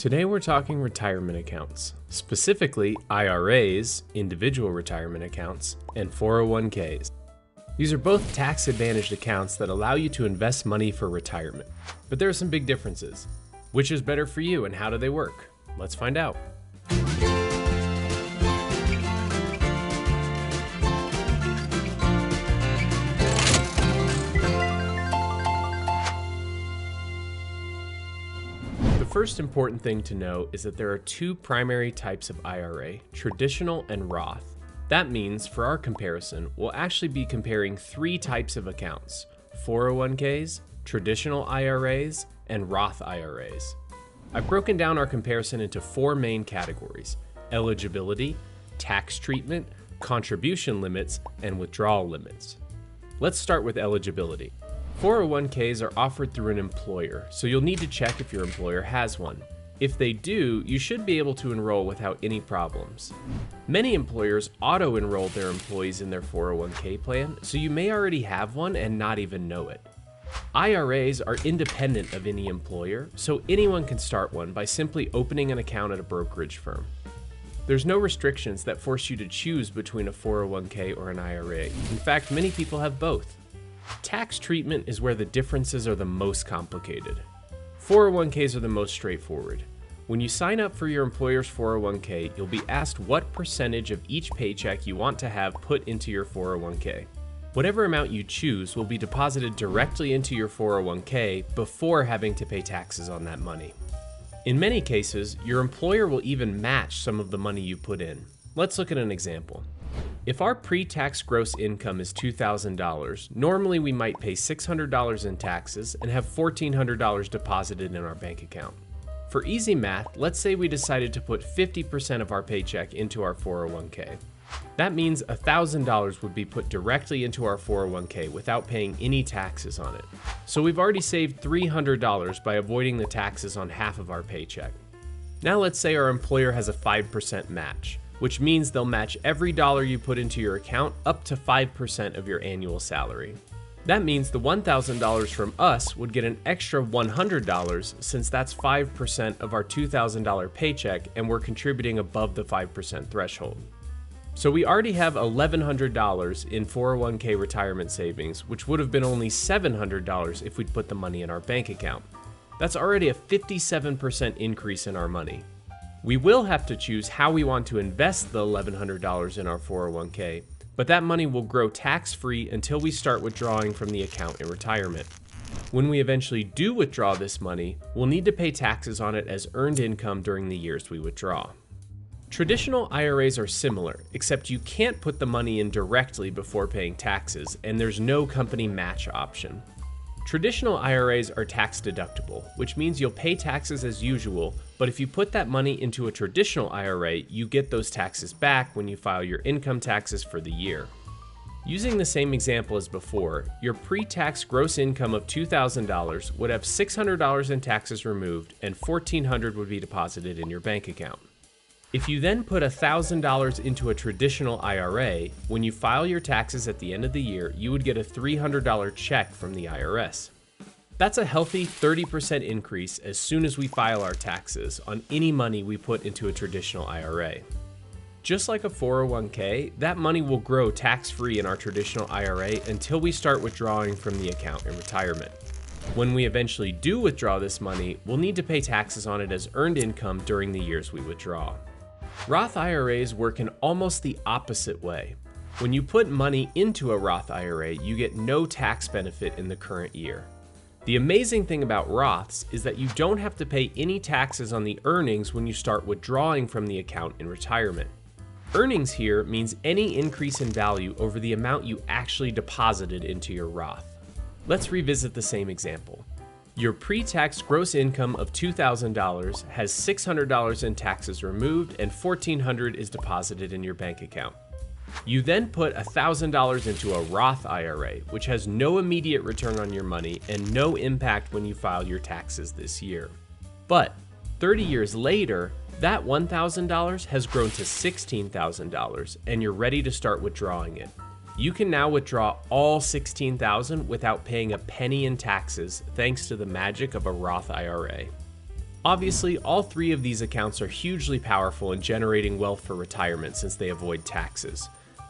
Today we're talking retirement accounts, specifically IRAs, individual retirement accounts, and 401ks. These are both tax-advantaged accounts that allow you to invest money for retirement. But there are some big differences. Which is better for you and how do they work? Let's find out. The first important thing to know is that there are two primary types of IRA, traditional and Roth. That means, for our comparison, we'll actually be comparing three types of accounts: 401ks, traditional IRAs, and Roth IRAs. I've broken down our comparison into four main categories: eligibility, tax treatment, contribution limits, and withdrawal limits. Let's start with eligibility. 401ks are offered through an employer, so you'll need to check if your employer has one. If they do, you should be able to enroll without any problems. Many employers auto-enroll their employees in their 401k plan, so you may already have one and not even know it. IRAs are independent of any employer, so anyone can start one by simply opening an account at a brokerage firm. There's no restrictions that force you to choose between a 401k or an IRA. In fact, many people have both. Tax treatment is where the differences are the most complicated. 401ks are the most straightforward. When you sign up for your employer's 401k, you'll be asked what percentage of each paycheck you want to have put into your 401k. Whatever amount you choose will be deposited directly into your 401k before having to pay taxes on that money. In many cases, your employer will even match some of the money you put in. Let's look at an example. If our pre-tax gross income is $2,000, normally we might pay $600 in taxes and have $1,400 deposited in our bank account. For easy math, let's say we decided to put 50% of our paycheck into our 401k. That means $1,000 would be put directly into our 401k without paying any taxes on it. So we've already saved $300 by avoiding the taxes on half of our paycheck. Now let's say our employer has a 5% match, which means they'll match every dollar you put into your account up to 5% of your annual salary. That means the $1,000 from us would get an extra $100 since that's 5% of our $2,000 paycheck and we're contributing above the 5% threshold. So we already have $1,100 in 401k retirement savings, which would have been only $700 if we'd put the money in our bank account. That's already a 57% increase in our money. We will have to choose how we want to invest the $1,100 in our 401k, but that money will grow tax-free until we start withdrawing from the account in retirement. When we eventually do withdraw this money, we'll need to pay taxes on it as earned income during the years we withdraw. Traditional IRAs are similar, except you can't put the money in directly before paying taxes, and there's no company match option. Traditional IRAs are tax deductible, which means you'll pay taxes as usual, but if you put that money into a traditional IRA, you get those taxes back when you file your income taxes for the year. Using the same example as before, your pre-tax gross income of $2,000 would have $600 in taxes removed and $1,400 would be deposited in your bank account. If you then put $1,000 into a traditional IRA, when you file your taxes at the end of the year, you would get a $300 check from the IRS. That's a healthy 30% increase as soon as we file our taxes on any money we put into a traditional IRA. Just like a 401k, that money will grow tax-free in our traditional IRA until we start withdrawing from the account in retirement. When we eventually do withdraw this money, we'll need to pay taxes on it as earned income during the years we withdraw. Roth IRAs work in almost the opposite way. When you put money into a Roth IRA, you get no tax benefit in the current year. The amazing thing about Roths is that you don't have to pay any taxes on the earnings when you start withdrawing from the account in retirement. Earnings here means any increase in value over the amount you actually deposited into your Roth. Let's revisit the same example. Your pre-tax gross income of $2,000 has $600 in taxes removed and $1,400 is deposited in your bank account. You then put $1,000 into a Roth IRA, which has no immediate return on your money and no impact when you file your taxes this year. But 30 years later, that $1,000 has grown to $16,000 and you're ready to start withdrawing it. You can now withdraw all $16,000 without paying a penny in taxes thanks to the magic of a Roth IRA. Obviously, all three of these accounts are hugely powerful in generating wealth for retirement since they avoid taxes.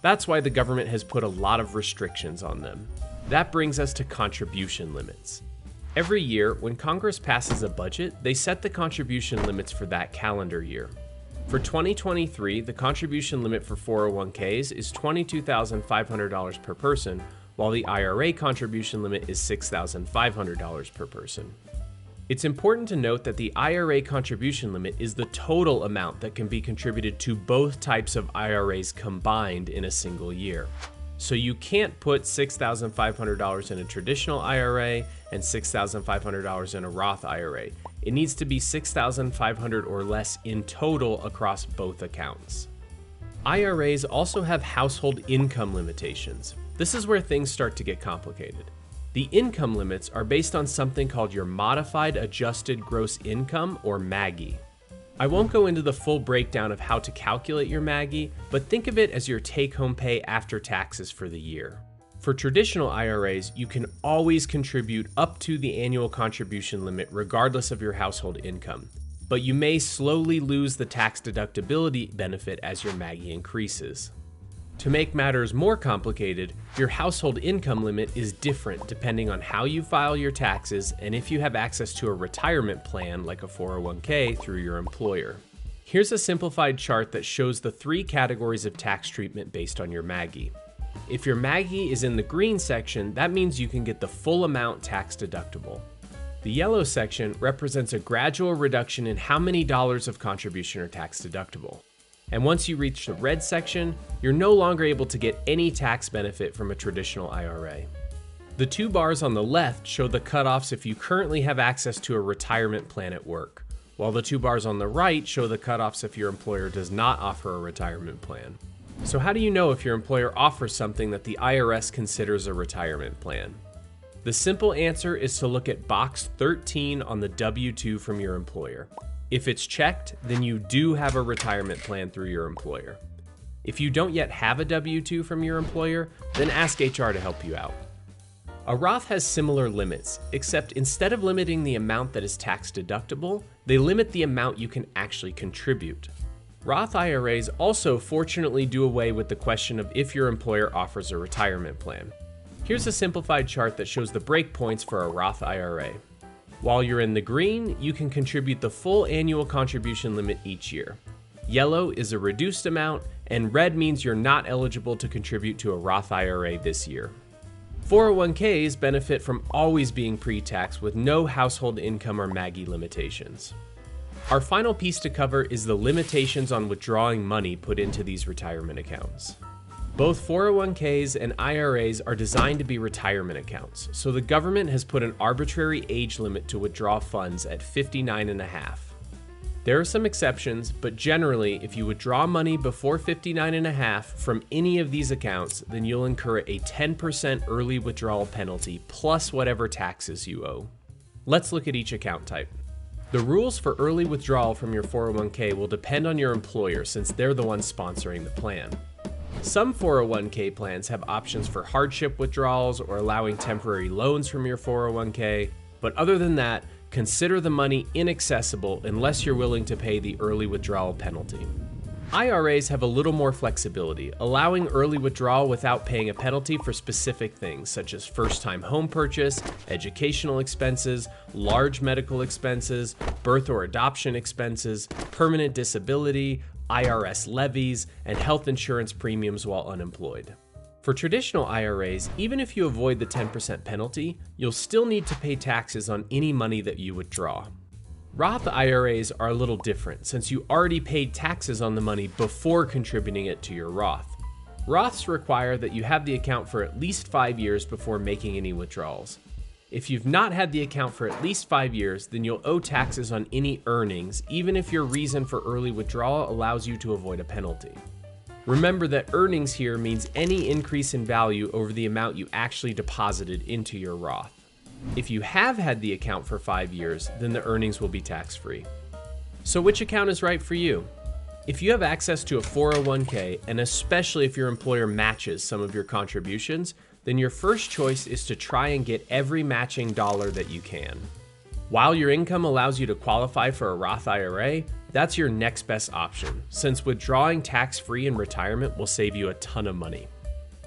That's why the government has put a lot of restrictions on them. That brings us to contribution limits. Every year, when Congress passes a budget, they set the contribution limits for that calendar year. For 2023, the contribution limit for 401ks is $22,500 per person, while the IRA contribution limit is $6,500 per person. It's important to note that the IRA contribution limit is the total amount that can be contributed to both types of IRAs combined in a single year. So you can't put $6,500 in a traditional IRA and $6,500 in a Roth IRA. It needs to be $6,500 or less in total across both accounts. IRAs also have household income limitations. This is where things start to get complicated. The income limits are based on something called your Modified Adjusted Gross Income, or MAGI. I won't go into the full breakdown of how to calculate your MAGI, but think of it as your take-home pay after taxes for the year. For traditional IRAs, you can always contribute up to the annual contribution limit regardless of your household income, but you may slowly lose the tax deductibility benefit as your MAGI increases. To make matters more complicated, your household income limit is different depending on how you file your taxes and if you have access to a retirement plan like a 401k through your employer. Here's a simplified chart that shows the three categories of tax treatment based on your MAGI. If your MAGI is in the green section, that means you can get the full amount tax deductible. The yellow section represents a gradual reduction in how many dollars of contribution are tax deductible. And once you reach the red section, you're no longer able to get any tax benefit from a traditional IRA. The two bars on the left show the cutoffs if you currently have access to a retirement plan at work, while the two bars on the right show the cutoffs if your employer does not offer a retirement plan. So how do you know if your employer offers something that the IRS considers a retirement plan? The simple answer is to look at box 13 on the W-2 from your employer. If it's checked, then you do have a retirement plan through your employer. If you don't yet have a W-2 from your employer, then ask HR to help you out. A Roth has similar limits, except instead of limiting the amount that is tax deductible, they limit the amount you can actually contribute. Roth IRAs also fortunately do away with the question of if your employer offers a retirement plan. Here's a simplified chart that shows the breakpoints for a Roth IRA. While you're in the green, you can contribute the full annual contribution limit each year. Yellow is a reduced amount, and red means you're not eligible to contribute to a Roth IRA this year. 401ks benefit from always being pre-tax with no household income or MAGI limitations. Our final piece to cover is the limitations on withdrawing money put into these retirement accounts. Both 401ks and IRAs are designed to be retirement accounts, so the government has put an arbitrary age limit to withdraw funds at 59.5. There are some exceptions, but generally, if you withdraw money before 59.5 from any of these accounts, then you'll incur a 10% early withdrawal penalty plus whatever taxes you owe. Let's look at each account type. The rules for early withdrawal from your 401k will depend on your employer since they're the ones sponsoring the plan. Some 401k plans have options for hardship withdrawals or allowing temporary loans from your 401k, but other than that, consider the money inaccessible unless you're willing to pay the early withdrawal penalty. IRAs have a little more flexibility, allowing early withdrawal without paying a penalty for specific things such as first-time home purchase, educational expenses, large medical expenses, birth or adoption expenses, permanent disability, IRS levies, and health insurance premiums while unemployed. For traditional IRAs, even if you avoid the 10% penalty, you'll still need to pay taxes on any money that you withdraw. Roth IRAs are a little different since you already paid taxes on the money before contributing it to your Roth. Roths require that you have the account for at least 5 years before making any withdrawals. If you've not had the account for at least 5 years, then you'll owe taxes on any earnings, even if your reason for early withdrawal allows you to avoid a penalty. Remember that earnings here means any increase in value over the amount you actually deposited into your Roth. If you have had the account for 5 years, then the earnings will be tax-free. So which account is right for you? If you have access to a 401k, and especially if your employer matches some of your contributions, then your first choice is to try and get every matching dollar that you can. While your income allows you to qualify for a Roth IRA, that's your next best option, since withdrawing tax-free in retirement will save you a ton of money.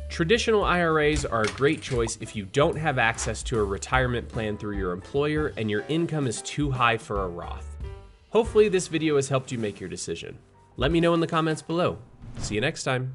Traditional IRAs are a great choice if you don't have access to a retirement plan through your employer and your income is too high for a Roth. Hopefully this video has helped you make your decision. Let me know in the comments below. See you next time.